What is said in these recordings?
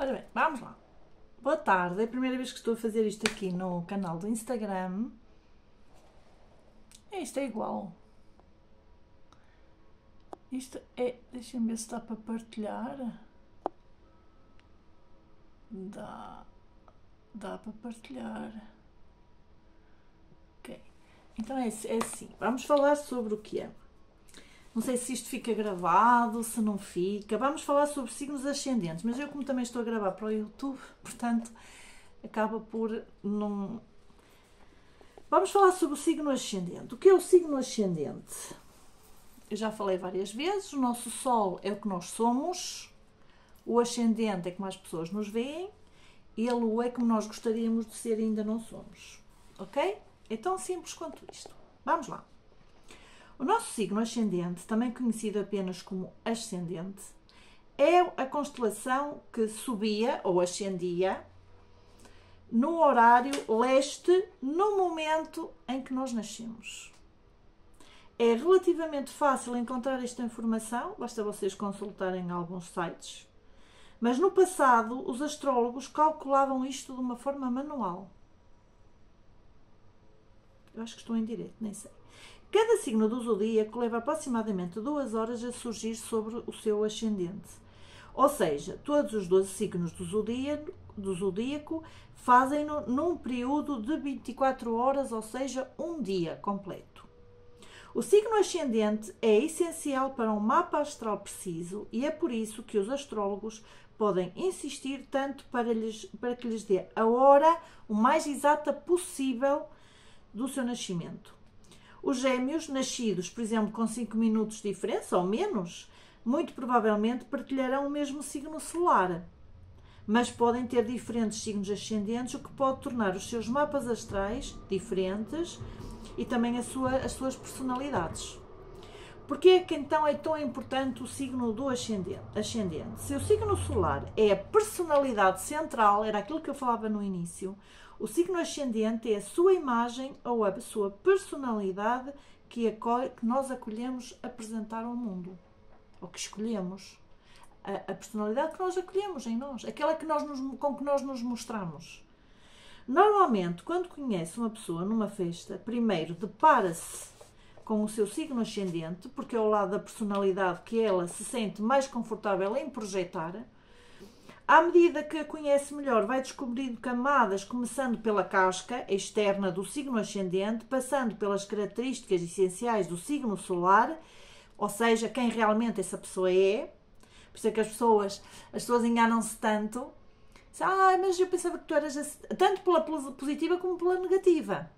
Ora bem, vamos lá. Boa tarde, é a primeira vez que estou a fazer isto aqui no canal do Instagram. Isto é igual. Isto é... Deixa-me ver se dá para partilhar. Dá para partilhar. Ok. Então é assim. Vamos falar sobre o que é. Não sei se isto fica gravado, se não fica. Vamos falar sobre signos ascendentes. Mas eu, como também estou a gravar para o YouTube, portanto, acaba por não... Vamos falar sobre o signo ascendente. O que é o signo ascendente? Eu já falei várias vezes. O nosso Sol é o que nós somos. O ascendente é como as pessoas nos veem. E a Lua é como nós gostaríamos de ser e ainda não somos. Ok? É tão simples quanto isto. Vamos lá. O nosso signo ascendente, também conhecido apenas como ascendente, é a constelação que subia ou ascendia no horário leste no momento em que nós nascemos. É relativamente fácil encontrar esta informação, basta vocês consultarem alguns sites, mas no passado os astrólogos calculavam isto de uma forma manual. Eu acho que estou em direito, nem sei. Cada signo do zodíaco leva aproximadamente 2 horas a surgir sobre o seu ascendente. Ou seja, todos os 12 signos do zodíaco fazem-no num período de 24 horas, ou seja, um dia completo. O signo ascendente é essencial para um mapa astral preciso e é por isso que os astrólogos podem insistir tanto para que lhes dê a hora o mais exata possível do seu nascimento. Os gêmeos, nascidos, por exemplo, com 5 minutos de diferença ou menos, muito provavelmente partilharão o mesmo signo solar, mas podem ter diferentes signos ascendentes, o que pode tornar os seus mapas astrais diferentes e também as suas personalidades. Porquê é que então é tão importante o signo do ascendente? Se o signo solar é a personalidade central, era aquilo que eu falava no início, o signo ascendente é a sua imagem ou a sua personalidade que nós acolhemos apresentar ao mundo. Ou que escolhemos. A personalidade que nós acolhemos em nós. Aquela com que nós nos mostramos. Normalmente, quando conhece uma pessoa numa festa, primeiro depara-se com o seu signo ascendente, porque é ao lado da personalidade que ela se sente mais confortável em projetar. À medida que a conhece melhor, vai descobrindo camadas, começando pela casca externa do signo ascendente, passando pelas características essenciais do signo solar, ou seja, quem realmente essa pessoa é. Por isso é que as pessoas enganam-se tanto. Mas eu pensava que tu eras assim, tanto pela positiva como pela negativa.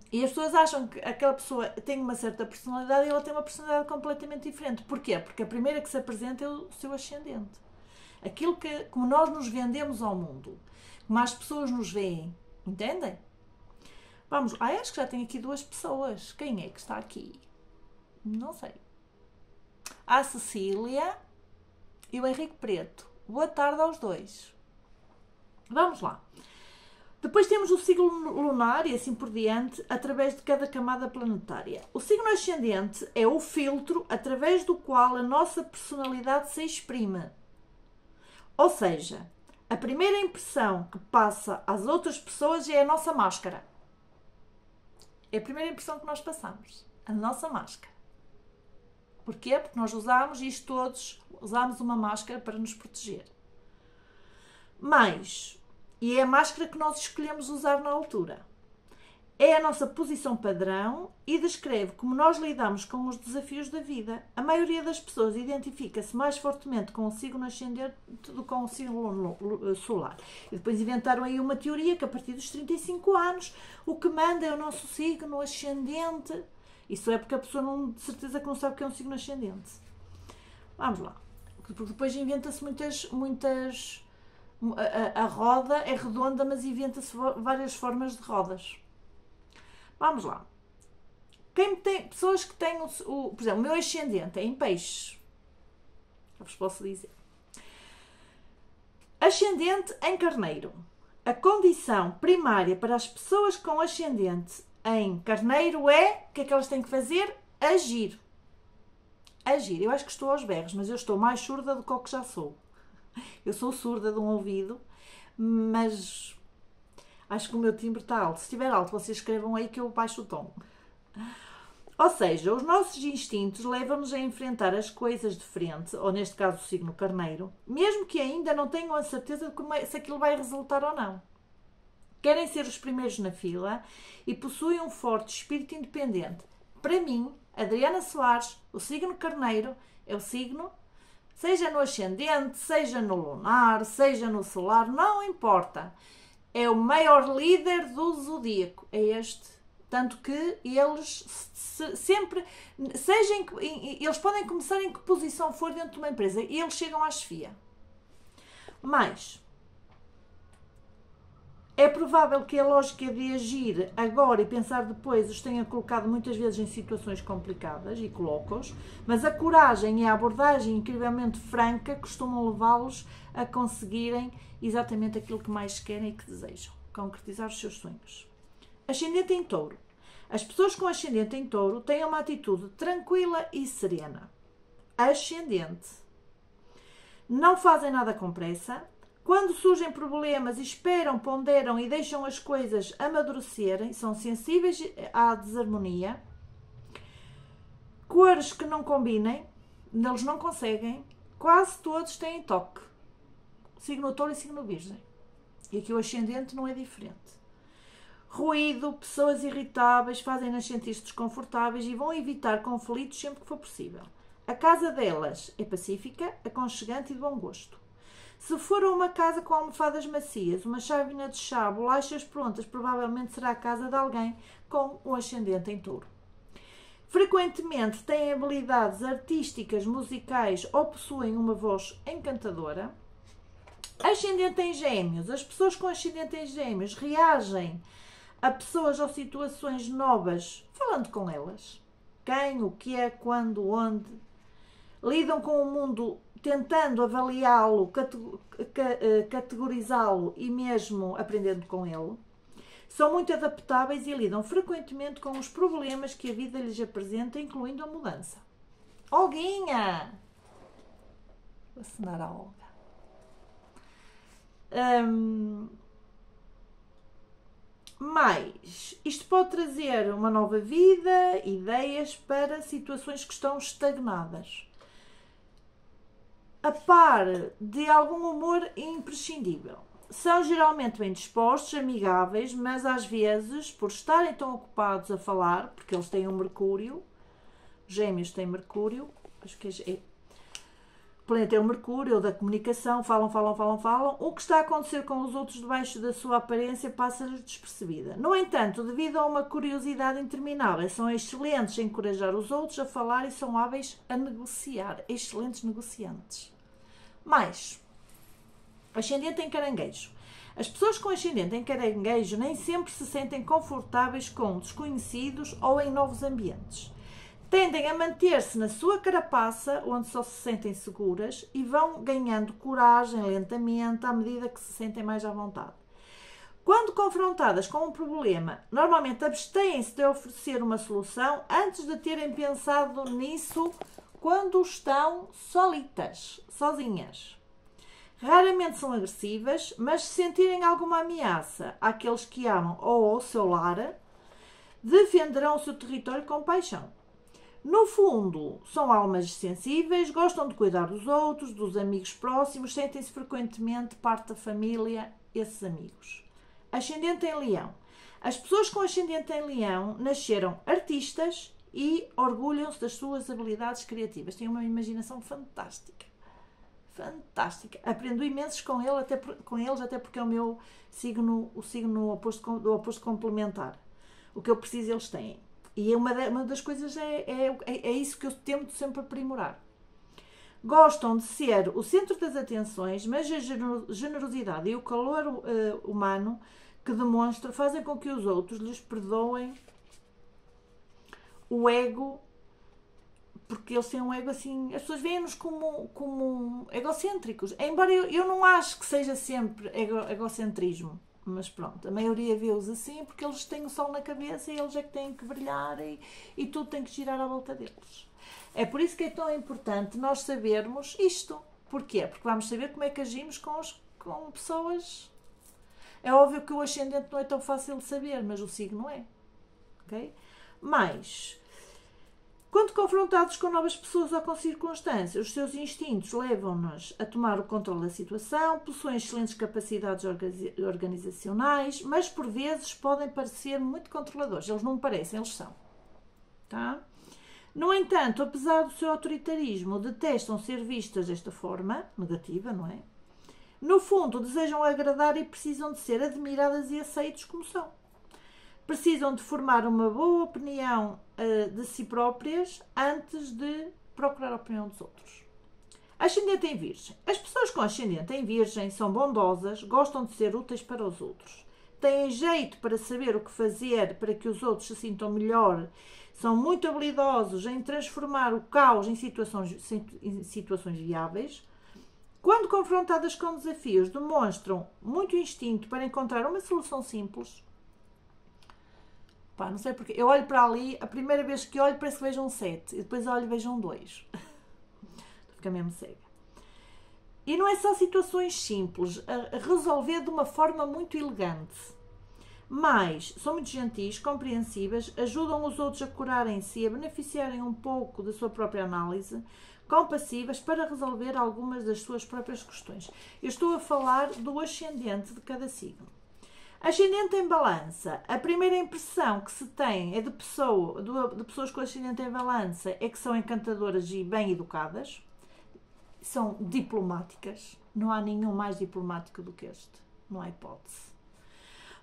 E as pessoas acham que aquela pessoa tem uma certa personalidade e ela tem uma personalidade completamente diferente. Porquê? Porque a primeira que se apresenta é o seu ascendente. Aquilo como nós nos vendemos ao mundo, como as pessoas nos veem, entendem? Vamos, acho que já tenho aqui 2 pessoas. Quem é que está aqui? Não sei. A Cecília e o Henrique Preto. Boa tarde aos 2. Vamos lá. Depois temos o signo lunar e assim por diante, através de cada camada planetária. O signo ascendente é o filtro através do qual a nossa personalidade se exprime. Ou seja, a primeira impressão que passa às outras pessoas é a nossa máscara. É a primeira impressão que nós passamos. A nossa máscara. Porquê? Porque nós usamos isto todos, usamos uma máscara para nos proteger. E é a máscara que nós escolhemos usar na altura. É a nossa posição padrão e descreve como nós lidamos com os desafios da vida. A maioria das pessoas identifica-se mais fortemente com o signo ascendente do que com o signo solar. E depois inventaram aí uma teoria que a partir dos 35 anos o que manda é o nosso signo ascendente. Isso é porque a pessoa de certeza que não sabe o que é um signo ascendente. Vamos lá. Porque depois inventa-se muitas... A roda é redonda, mas inventa-se várias formas de rodas. Vamos lá. Pessoas que têm por exemplo, o meu ascendente é em peixes. Eu vos posso dizer. Ascendente em carneiro. A condição primária para as pessoas com ascendente em carneiro é, o que é que elas têm que fazer? Agir. Agir. Eu acho que estou aos berros, mas eu estou mais surda do que o que já sou. Eu sou surda de um ouvido, mas acho que o meu timbre está alto. Se estiver alto, vocês escrevam aí que eu baixo o tom. Ou seja, os nossos instintos levam-nos a enfrentar as coisas de frente, ou neste caso o signo carneiro, mesmo que ainda não tenham a certeza de se aquilo vai resultar ou não. Querem ser os primeiros na fila e possuem um forte espírito independente. Para mim, Adriana Soares, o signo carneiro é o signo, seja no ascendente, seja no lunar, seja no solar, não importa. É o maior líder do zodíaco, é este. Tanto que eles sempre, eles podem começar em que posição for dentro de uma empresa e eles chegam à chefia. Mas é provável que a lógica de agir agora e pensar depois os tenha colocado muitas vezes em situações complicadas e coloca-os, mas a coragem e a abordagem incrivelmente franca costumam levá-los a conseguirem exatamente aquilo que mais querem e que desejam, concretizar os seus sonhos. Ascendente em Touro. As pessoas com ascendente em Touro têm uma atitude tranquila e serena. Ascendente. Não fazem nada com pressa. Quando surgem problemas, esperam, ponderam e deixam as coisas amadurecerem, são sensíveis à desarmonia. Cores que não combinem, eles não conseguem. Quase todos têm toque. Signo Touro e signo Virgem. E aqui o ascendente não é diferente. Ruído, pessoas irritáveis, fazem-nas sentir-se desconfortáveis e vão evitar conflitos sempre que for possível. A casa delas é pacífica, aconchegante e de bom gosto. Se for uma casa com almofadas macias, uma chávena de chá, bolachas prontas, provavelmente será a casa de alguém com o ascendente em Touro. Frequentemente têm habilidades artísticas, musicais ou possuem uma voz encantadora. Ascendente em Gêmeos. As pessoas com ascendente em Gêmeos reagem a pessoas ou situações novas falando com elas. Quem, o que é, quando, onde. Lidam com o mundo tentando avaliá-lo, categorizá-lo e mesmo aprendendo com ele. São muito adaptáveis e lidam frequentemente com os problemas que a vida lhes apresenta, incluindo a mudança. Olguinha! Vou assinar a Olga. Mas isto pode trazer uma nova vida, ideias para situações que estão estagnadas. A par de algum humor imprescindível. São geralmente bem dispostos, amigáveis, mas às vezes, por estarem tão ocupados a falar, porque eles têm um Mercúrio, Gêmeos têm Mercúrio, acho que o planeta é o Mercúrio, da comunicação, falam, o que está a acontecer com os outros debaixo da sua aparência passa-lhes despercebida. No entanto, devido a uma curiosidade interminável, são excelentes a encorajar os outros a falar e são hábeis a negociar, excelentes negociantes. Mais, ascendente em Caranguejo. As pessoas com ascendente em Caranguejo nem sempre se sentem confortáveis com desconhecidos ou em novos ambientes. Tendem a manter-se na sua carapaça, onde só se sentem seguras, e vão ganhando coragem lentamente à medida que se sentem mais à vontade. Quando confrontadas com um problema, normalmente abstêm-se de oferecer uma solução antes de terem pensado nisso quando estão solitas, sozinhas. Raramente são agressivas, mas se sentirem alguma ameaça àqueles que amam ou ao seu lar, defenderão o seu território com paixão. No fundo, são almas sensíveis, gostam de cuidar dos outros, dos amigos próximos, sentem-se frequentemente parte da família, esses amigos. Ascendente em Leão. As pessoas com ascendente em Leão nasceram artistas e orgulham-se das suas habilidades criativas. Têm uma imaginação fantástica. Fantástica. Aprendo imensos com eles, até porque é o meu signo, o signo do oposto complementar. O que eu preciso, eles têm. E uma das coisas é isso que eu tento sempre aprimorar. Gostam de ser o centro das atenções, mas a generosidade e o calor humano que demonstra fazem com que os outros lhes perdoem o ego, porque eles têm um ego assim. As pessoas veem-nos como egocêntricos, embora eu não acho que seja sempre egocentrismo. Mas pronto, a maioria vê-os assim porque eles têm o sol na cabeça e eles é que têm que brilhar e tudo tem que girar à volta deles. É por isso que é tão importante nós sabermos isto. Porquê? Porque vamos saber como é que agimos com pessoas. É óbvio que o ascendente não é tão fácil de saber, mas o signo é. Ok? Mas, quando confrontados com novas pessoas ou com circunstâncias, os seus instintos levam-nos a tomar o controle da situação, possuem excelentes capacidades organizacionais, mas por vezes podem parecer muito controladores. Eles não me parecem, eles são. Tá? No entanto, apesar do seu autoritarismo, detestam ser vistas desta forma, negativa, não é? No fundo, desejam agradar e precisam de ser admiradas e aceitos como são. Precisam de formar uma boa opinião de si próprias antes de procurar a opinião dos outros. Ascendente em Virgem. As pessoas com ascendente em Virgem são bondosas, gostam de ser úteis para os outros. Têm jeito para saber o que fazer para que os outros se sintam melhor. São muito habilidosos em transformar o caos em situações viáveis. Quando confrontadas com desafios, demonstram muito instinto para encontrar uma solução simples. Pá, não sei porque. Eu olho para ali, a primeira vez que olho parece que vejo um 7 e depois olho e vejo um 2. Fica mesmo cega. E não é só situações simples, a resolver de uma forma muito elegante. Mas são muito gentis, compreensíveis, ajudam os outros a curarem-se e a beneficiarem um pouco da sua própria análise, compassivas para resolver algumas das suas próprias questões. Eu estou a falar do ascendente de cada signo. Ascendente em Balança. A primeira impressão que se tem é de pessoas com ascendente em Balança é que são encantadoras e bem educadas. São diplomáticas. Não há nenhum mais diplomático do que este. Não há hipótese.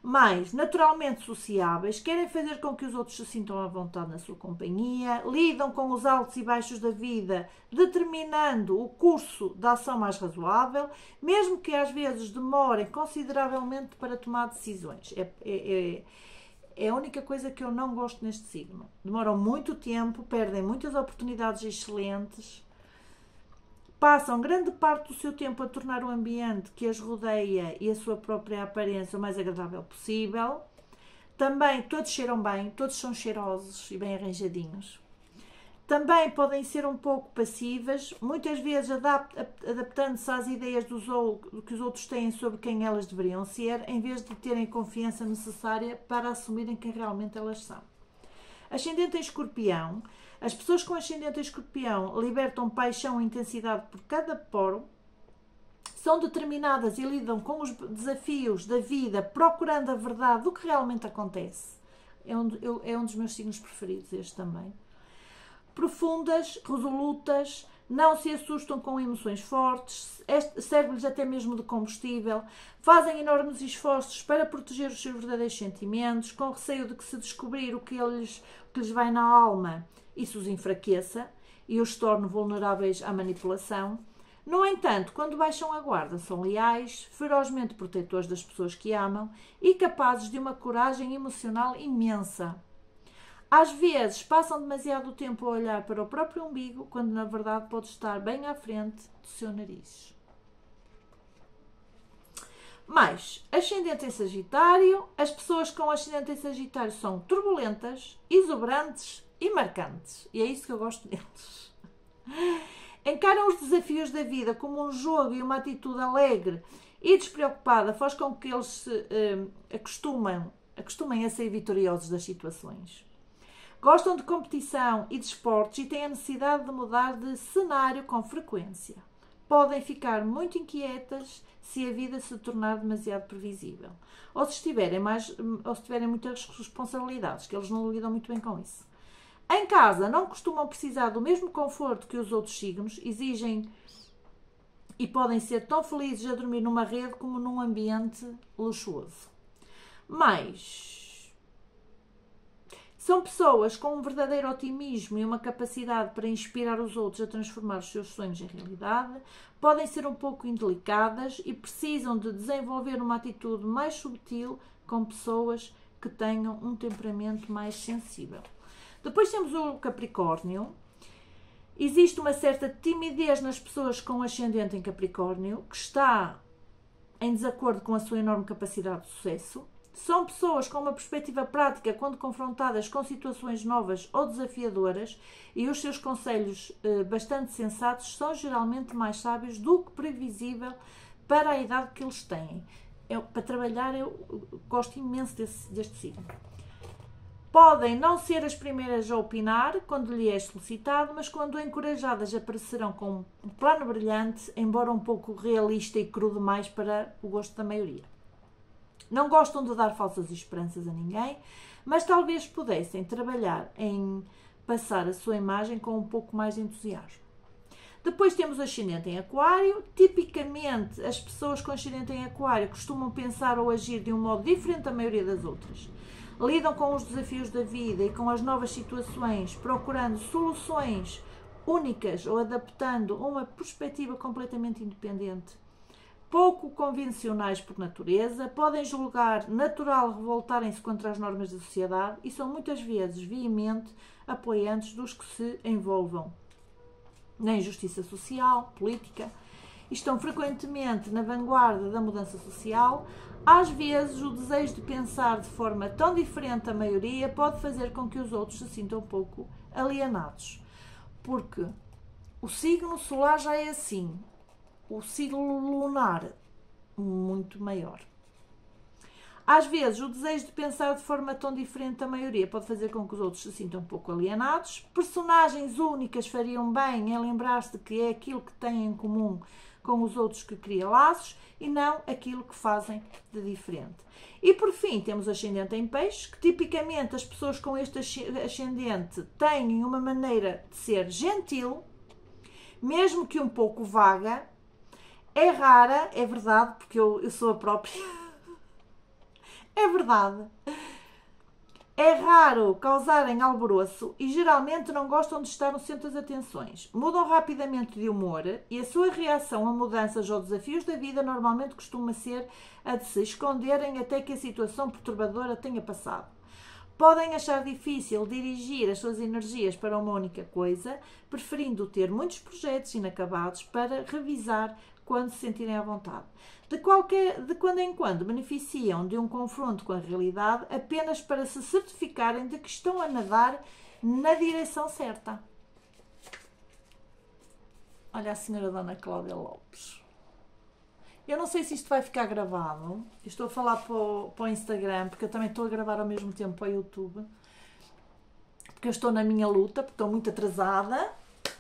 Mas, naturalmente sociáveis, querem fazer com que os outros se sintam à vontade na sua companhia, lidam com os altos e baixos da vida, determinando o curso da ação mais razoável, mesmo que às vezes demorem consideravelmente para tomar decisões. É a única coisa que eu não gosto neste signo. Demoram muito tempo, perdem muitas oportunidades excelentes, passam grande parte do seu tempo a tornar o ambiente que as rodeia e a sua própria aparência o mais agradável possível. Também todos cheiram bem, todos são cheirosos e bem arranjadinhos. Também podem ser um pouco passivas, muitas vezes adaptando-se às ideias do que os outros têm sobre quem elas deveriam ser, em vez de terem a confiança necessária para assumirem quem realmente elas são. Ascendente em Escorpião. As pessoas com ascendente em Escorpião libertam paixão e intensidade por cada poro, são determinadas e lidam com os desafios da vida, procurando a verdade do que realmente acontece. É um dos meus signos preferidos, este também. Profundas, resolutas, não se assustam com emoções fortes, serve-lhes até mesmo de combustível, fazem enormes esforços para proteger os seus verdadeiros sentimentos, com receio de que se descobrir o que lhes vai na alma, isso os enfraqueça e os torna vulneráveis à manipulação. No entanto, quando baixam a guarda, são leais, ferozmente protetores das pessoas que amam e capazes de uma coragem emocional imensa. Às vezes, passam demasiado tempo a olhar para o próprio umbigo, quando na verdade pode estar bem à frente do seu nariz. Mas, ascendente em Sagitário, as pessoas com ascendente em Sagitário são turbulentas, exuberantes e marcantes. E é isso que eu gosto deles. Encaram os desafios da vida como um jogo e uma atitude alegre e despreocupada faz com que eles se acostumem a ser vitoriosos das situações. Gostam de competição e de esportes e têm a necessidade de mudar de cenário com frequência. Podem ficar muito inquietas se a vida se tornar demasiado previsível. Ou se tiverem muitas responsabilidades, que eles não lidam muito bem com isso. Em casa, não costumam precisar do mesmo conforto que os outros signos, exigem e podem ser tão felizes a dormir numa rede como num ambiente luxuoso. Mas são pessoas com um verdadeiro otimismo e uma capacidade para inspirar os outros a transformar os seus sonhos em realidade, podem ser um pouco indelicadas e precisam de desenvolver uma atitude mais subtil com pessoas que tenham um temperamento mais sensível. Depois temos o Capricórnio. Existe uma certa timidez nas pessoas com ascendente em Capricórnio, que está em desacordo com a sua enorme capacidade de sucesso. São pessoas com uma perspectiva prática quando confrontadas com situações novas ou desafiadoras e os seus conselhos bastante sensatos são geralmente mais sábios do que previsível para a idade que eles têm. Para trabalhar, eu gosto imenso deste signo. Podem não ser as primeiras a opinar quando lhe é solicitado, mas quando encorajadas aparecerão com um plano brilhante, embora um pouco realista e cru demais para o gosto da maioria. Não gostam de dar falsas esperanças a ninguém, mas talvez pudessem trabalhar em passar a sua imagem com um pouco mais de entusiasmo. Depois temos o ascendente em Aquário. Tipicamente, as pessoas com ascendente em Aquário costumam pensar ou agir de um modo diferente da maioria das outras. Lidam com os desafios da vida e com as novas situações, procurando soluções únicas ou adaptando uma perspectiva completamente independente. Pouco convencionais por natureza, podem julgar natural revoltarem-se contra as normas da sociedade e são muitas vezes veemente apoiantes dos que se envolvam na injustiça social, política, e estão frequentemente na vanguarda da mudança social. Às vezes, o desejo de pensar de forma tão diferente da maioria pode fazer com que os outros se sintam um pouco alienados, porque o signo solar já é assim, o signo lunar muito maior. Às vezes, o desejo de pensar de forma tão diferente da maioria pode fazer com que os outros se sintam um pouco alienados. Personagens únicas fariam bem em lembrar-se de que é aquilo que têm em comum com os outros que cria laços e não aquilo que fazem de diferente. E por fim, temos ascendente em Peixes, que tipicamente as pessoas com este ascendente têm uma maneira de ser gentil, mesmo que um pouco vaga. É rara, é verdade, porque eu sou a própria. É verdade. É raro causarem alvoroço e geralmente não gostam de estar no centro das atenções. Mudam rapidamente de humor e a sua reação a mudanças ou desafios da vida normalmente costuma ser a de se esconderem até que a situação perturbadora tenha passado. Podem achar difícil dirigir as suas energias para uma única coisa, preferindo ter muitos projetos inacabados para revisar quando se sentirem à vontade. De quando em quando beneficiam de um confronto com a realidade apenas para se certificarem de que estão a nadar na direção certa. Olha a senhora Dona Cláudia Lopes. Eu não sei se isto vai ficar gravado. Eu estou a falar para o Instagram, porque eu também estou a gravar ao mesmo tempo para o YouTube. Porque eu estou na minha luta, porque estou muito atrasada.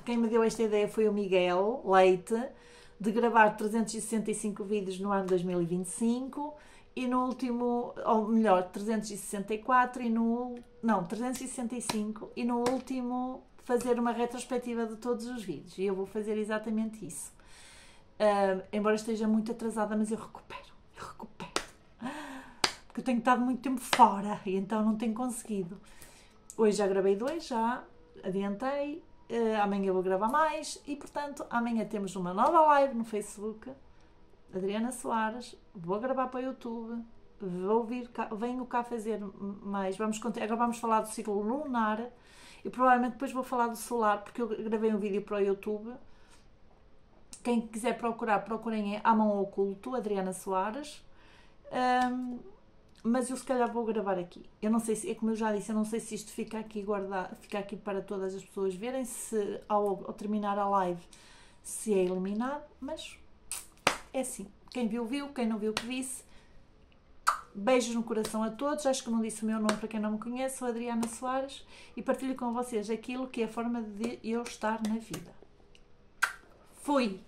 Quem me deu esta ideia foi o Miguel Leite, de gravar 365 vídeos no ano 2025 e no último, ou melhor, 364 e no... não, 365 e no último fazer uma retrospectiva de todos os vídeos. E eu vou fazer exatamente isso. Embora esteja muito atrasada, mas eu recupero. Porque eu tenho estado muito tempo fora e então não tenho conseguido. Hoje já gravei 2, já adiantei. Amanhã vou gravar mais e, portanto, amanhã temos uma nova live no Facebook, Adriana Soares, vou gravar para o YouTube, venho cá fazer mais, agora vamos falar do ciclo lunar e provavelmente depois vou falar do solar, porque eu gravei um vídeo para o YouTube. Quem quiser procurar, procurem em A Mão Oculto, Adriana Soares. Mas eu se calhar vou gravar aqui. Eu não sei se, é como eu já disse, eu não sei se isto fica aqui guardado, fica aqui para todas as pessoas verem, se ao terminar a live se é eliminado, mas é assim. Quem viu, viu, quem não viu, que disse. Beijos no coração a todos. Acho que não disse o meu nome para quem não me conhece, sou Adriana Soares e partilho com vocês aquilo que é a forma de eu estar na vida. Fui!